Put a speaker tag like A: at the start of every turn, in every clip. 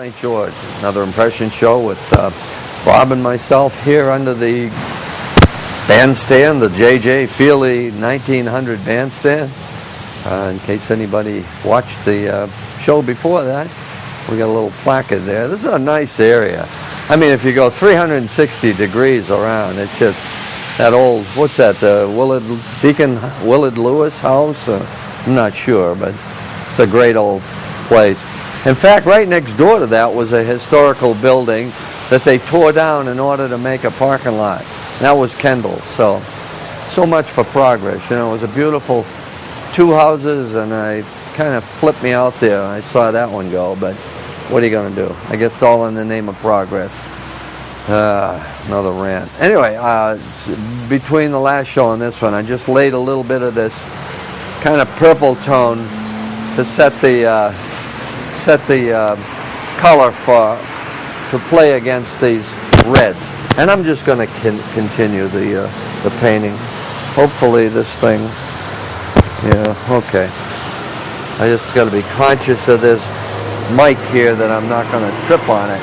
A: St. George, another impression show with Bob and myself here under the bandstand, the J.J. Feely 1900 bandstand. In case anybody watched the show before that, we got a little placard there. This is a nice area. I mean, if you go 360 degrees around, it's just that old, what's that, the Deacon Willard Lewis house? I'm not sure, but it's a great old place. In fact, right next door to that was a historical building that they tore down in order to make a parking lot. That was Kendall's. So much for progress. You know, it was a beautiful two houses, and I kind of flipped me out there. I saw that one go, but what are you going to do? I guess it's all in the name of progress. Another rant. Anyway, between the last show and this one, I just laid a little bit of this kind of purple tone to set the color to play against these reds. And I'm just going to continue the painting. Hopefully this thing, yeah, okay. I just got to be conscious of this mic here that I'm not going to trip on it.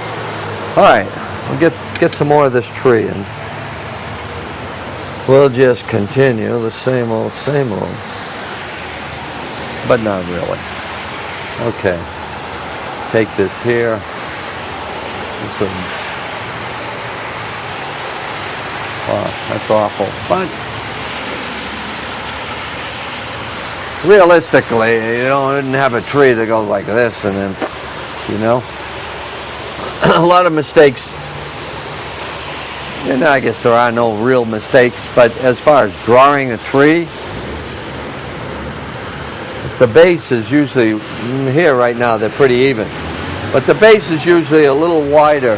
A: All right, we'll get some more of this tree, and we'll just continue the same old, but not really. Okay. Take this here. Wow, that's awful. But realistically, you wouldn't have a tree that goes like this, and then, you know, a lot of mistakes. And I guess there are no real mistakes, but as far as drawing a tree, the base is usually, here right now they're pretty even, but the base is usually a little wider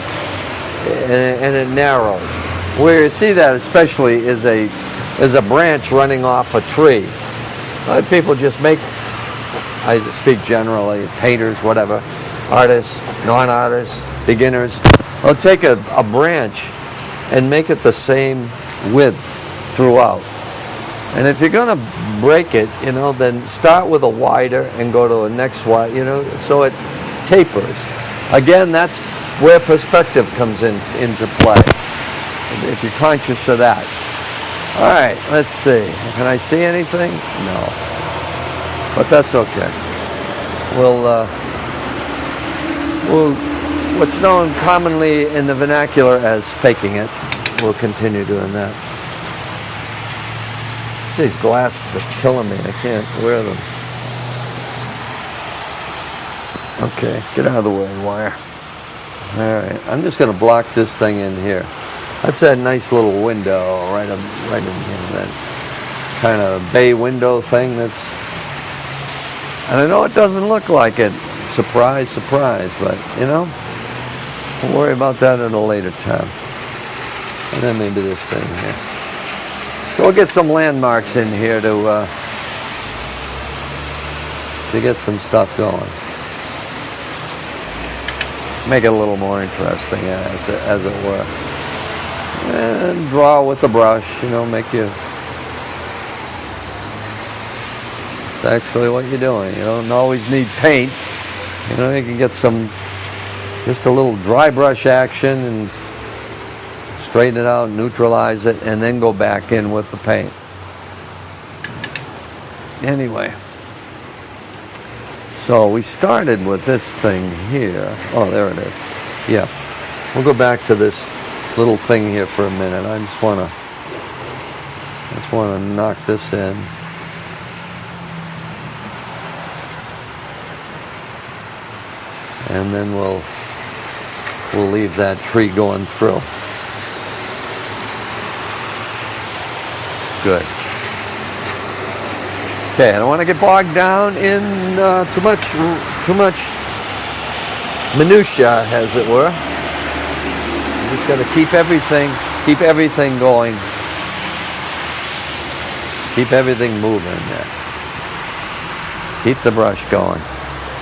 A: and it narrows. Where you see that especially is a branch running off a tree. People just make, I speak generally, painters, whatever, artists, non-artists, beginners, they'll take a branch and make it the same width throughout. And if you're going to break it, you know, then start with a wider and go to a next wide, you know, so it tapers. Again, that's where perspective comes into play, if you're conscious of that. All right, let's see. Can I see anything? No. But that's okay. We'll what's known commonly in the vernacular as faking it, we'll continue doing that. These glasses are killing me. I can't wear them. Okay, get out of the way, wire. All right, I'm just going to block this thing in here. That's that nice little window right in here. That kind of bay window thing. And I know it doesn't look like it. Surprise, surprise. But you know, we'll worry about that at a later time. And then maybe this thing here. So we'll get some landmarks in here to get some stuff going. Make it a little more interesting, as it were. And draw with the brush, you know, make you... It's actually what you're doing. You don't always need paint. You know, you can get just a little dry brush action and straighten it out, neutralize it, and then go back in with the paint. Anyway, so we started with this thing here. Oh, there it is. Yeah, we'll go back to this little thing here for a minute. I just want to knock this in. And then we'll leave that tree going through. Good. Okay, I don't want to get bogged down in too much minutia, as it were. You just got to keep everything going, keep everything moving. Yeah. Keep the brush going.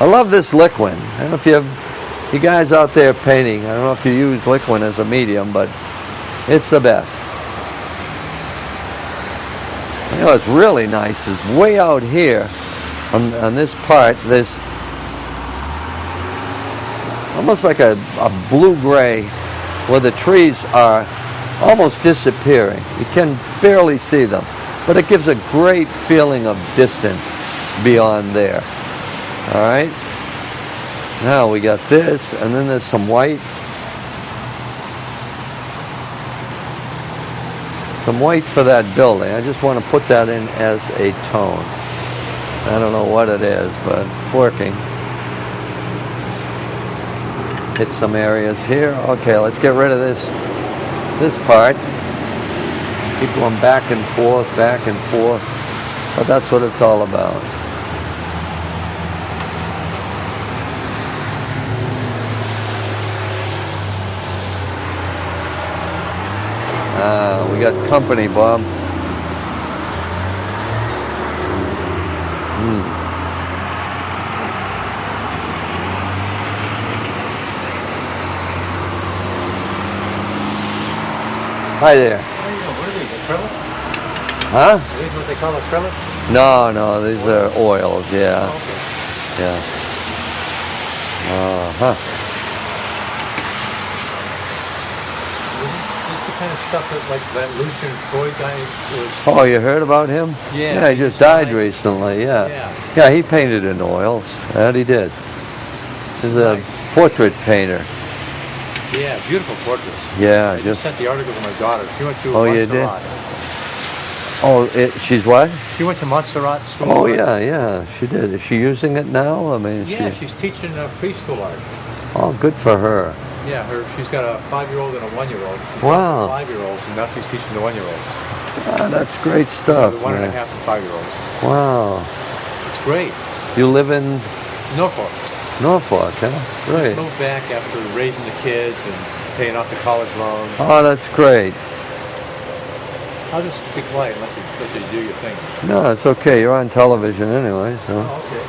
A: I love this liquid. I don't know if you guys out there painting, I don't know if you use liquid as a medium, but it's the best. You know, what's really nice is way out here on this part, almost like a blue-gray, where the trees are almost disappearing. You can barely see them, but it gives a great feeling of distance beyond there. All right. Now we got this, and then there's some white. Some white for that building. I just want to put that in as a tone. I don't know what it is, but it's working. Hit some areas here. Okay, let's get rid of this part. Keep going back and forth, but that's what it's all about. We got company, Bob. Hi there.
B: What are these, acrylic?
A: Huh?
B: Are these what they call acrylic?
A: No, these are oils, yeah.
B: Oh, okay.
A: Yeah. Uh-huh.
B: Is this the kind of stuff that Lucian Freud guy was...
A: Oh, you heard about him?
B: Yeah.
A: Yeah, he just died recently, yeah. Yeah, he painted in oils. That he did. He's a portrait painter.
B: Yeah, beautiful portraits.
A: Yeah,
B: I just sent the article to my daughter. She went to Montserrat.
A: Oh, she's what?
B: She went to Montserrat School.
A: Oh, yeah, she did. Is she using it now? I mean,
B: yeah, she's teaching preschool art.
A: Oh, good for her.
B: Yeah, she's got a 5-year-old and a 1-year-old. She's
A: wow.
B: 5-year-olds, and now she's teaching the 1-year-old.
A: Ah, that's great stuff.
B: The 1.5 and 5-year-olds.
A: Wow.
B: It's great.
A: You live in
B: Norfolk, huh?
A: Great.
B: Just moved back after raising the kids and paying off the college loans.
A: Oh, that's great.
B: I'll just be quiet and let you do your thing.
A: No, it's okay. You're on television anyway, so.
B: Oh, okay.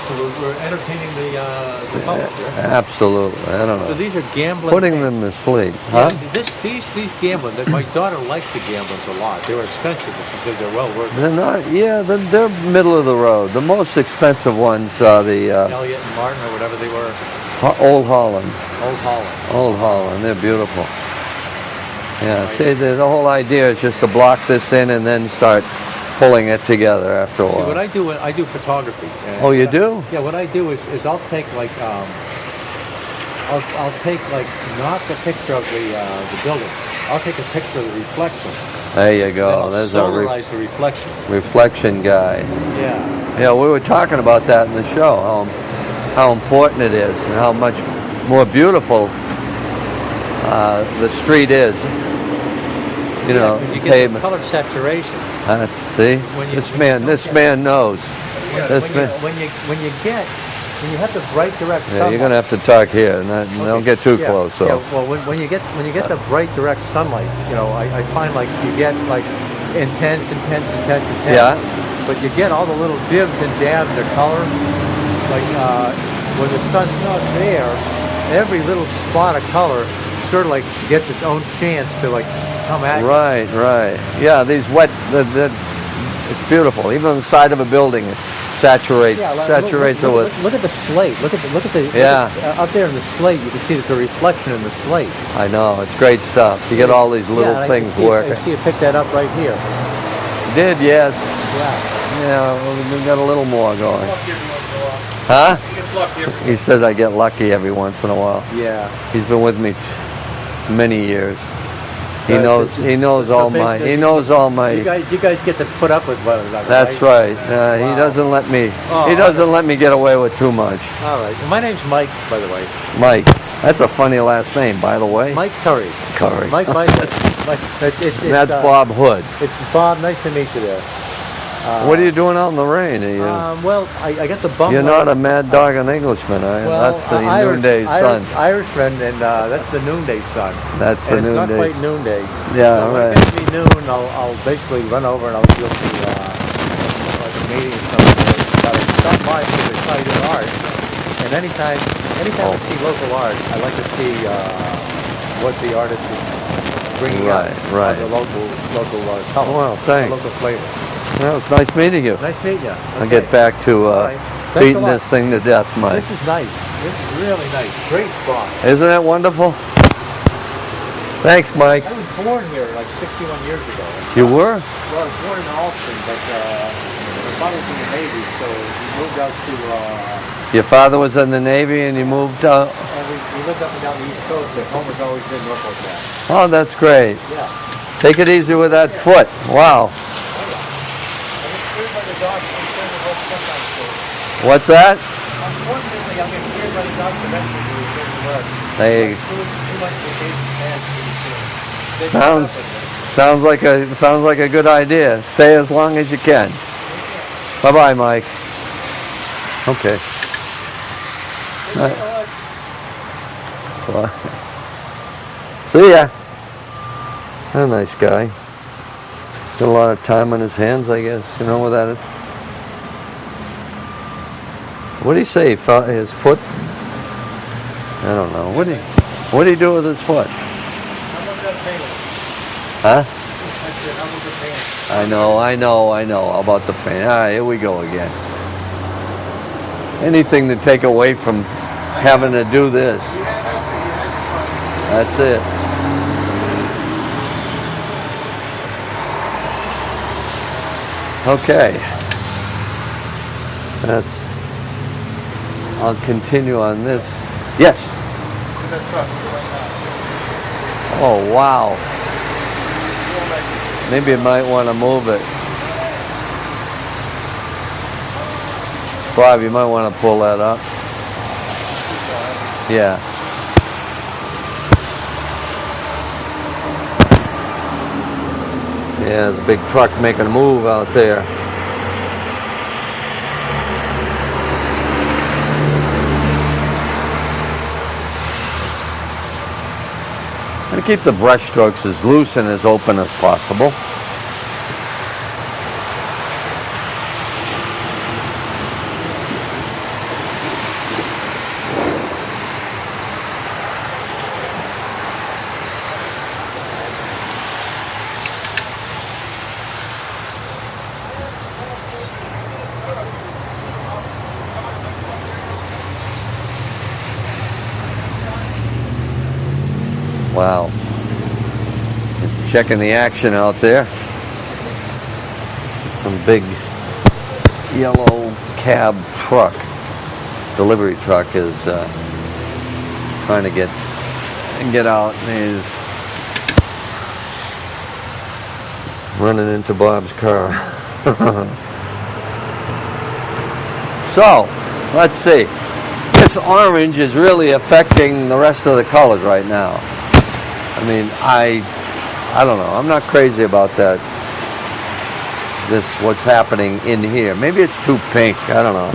B: So we're entertaining the public here.
A: Absolutely. I don't know.
B: So these are gambling.
A: Putting them to sleep, huh?
B: Yeah, these gambling. My daughter likes the gamblings a lot. They were expensive, but she says they're well worth it.
A: They're not. Yeah, they're middle of the road. The most expensive ones are the
B: Elliott and Martin or whatever they were.
A: Old Holland.
B: Old Holland.
A: Old Holland. They're beautiful. Yeah. See, the whole idea is just to block this in and then start pulling it together after a while.
B: See, what I do photography.
A: Oh, you do?
B: Yeah, what I do is I'll take like I'll take like not the picture of the building. I'll take a picture of the reflection.
A: There you go.
B: There's solarize the reflection.
A: Reflection guy.
B: Yeah.
A: Yeah, we were talking about that in the show. How important it is and how much more beautiful the street is. You know,
B: you get the color saturation.
A: See, this man knows.
B: Yeah, when you have the bright direct sunlight.
A: Yeah, you're gonna have to talk here. Don't get too close. So.
B: Yeah, well, when you get the bright direct sunlight, you know, I find like you get like intense.
A: Yeah.
B: But you get all the little dibs and dabs of color. Like when the sun's not there, every little spot of color sort of like gets its own chance to like come at you.
A: Right. Yeah, these wet. It's beautiful. Even on the side of a building, it saturates it with.
B: Look at the slate. Look at the up there in the slate. You can see there's a reflection in the slate.
A: I know, it's great stuff. You get all these little things working.
B: I see you pick that up right here.
A: Did, yes.
B: Yeah.
A: We got a little more going. Huh? He says I get lucky every once in a while.
B: Yeah.
A: He's been with me many years. He knows all my. You
B: guys get to put up with one another.
A: That's right.
B: Wow.
A: He doesn't let me. He doesn't let me get away with too much.
B: All right. My name's Mike, by the way.
A: Mike. That's a funny last name, by the way.
B: Mike Curry. Mike.
A: That's Bob Hood.
B: It's Bob. Nice to meet you there.
A: What are you doing out in the rain?
B: Well, I got the bum.
A: You're not a mad dog and Englishman, are you?
B: Well,
A: that's the noonday sun.
B: Irishman, and that's the noonday sun.
A: That's the noonday.
B: It's not quite noonday.
A: Yeah,
B: so
A: right.
B: When it gets to be noon, I'll basically run over and I'll go to like a meeting or something. But I stop by to the site of art, and anytime I see local art, I like to see what the artist is bringing out.
A: Right.
B: The local color.
A: Well, thanks.
B: The local flavor.
A: Well, it's nice meeting you.
B: Nice meeting you. Okay.
A: I'll get back to
B: a
A: beating
B: lot.
A: this thing to death, Mike.
B: This is nice. This is really nice. Great spot.
A: Isn't that wonderful? Thanks, Mike.
B: I was born here like 61 years ago.
A: You were?
B: Well, I was born in Alston, but my father was in the Navy, so we moved out to,
A: Your father was in the Navy and you moved out?
B: and we lived up and down the East Coast, but home has always been Norfolk now.
A: Oh, that's great.
B: Yeah.
A: Take it easy with that foot. Wow.
B: Oh, yeah. I get scared by the dogs. I'm scared of what sometimes do.
A: What's that?
B: Unfortunately, I get scared by the dogs eventually when we get to work.
A: Hey.
B: Too much vacation fans pretty soon. They
A: Sounds
B: put up with it.
A: sounds like a good idea. Stay as long as you can. Bye bye, Mike. Okay. Well, see ya. A nice guy. Got a lot of time on his hands, I guess. You know what that is? What do you say? His foot? I don't know. What do you do with his foot?
B: How much that pain?
A: Huh?
B: I said, how much the pain?
A: I know about the pain. Ah, here we go again. Anything to take away from having to do this. That's it. Okay. I'll continue on this. Yes. Oh, wow. Maybe you might want to move it. Bob, you might want to pull that up. Yeah. Yeah, there's a big truck making a move out there. I'm going to keep the brush strokes as loose and as open as possible. Wow. Checking the action out there. Some big yellow cab truck, delivery truck is trying to get out, and he's running into Bob's car. So, let's see. This orange is really affecting the rest of the colors right now. I mean, I don't know. I'm not crazy about that. What's happening in here. Maybe it's too pink. I don't know.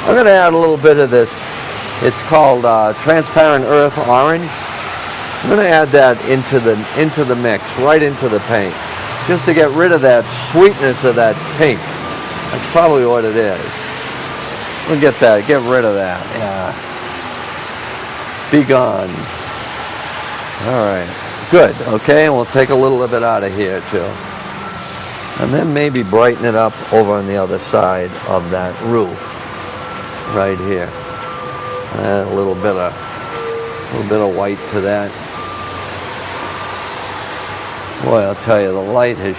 A: I'm going to add a little bit of this. It's called transparent earth orange. I'm going to add that into the mix, right into the paint, just to get rid of that sweetness of that pink. That's probably what it is. We'll get rid of that. Yeah. Be gone. All right. Good. Okay, and we'll take a little bit out of here too. And then maybe brighten it up over on the other side of that roof. Right here. Add a little bit of white to that. Boy, I'll tell you, the light has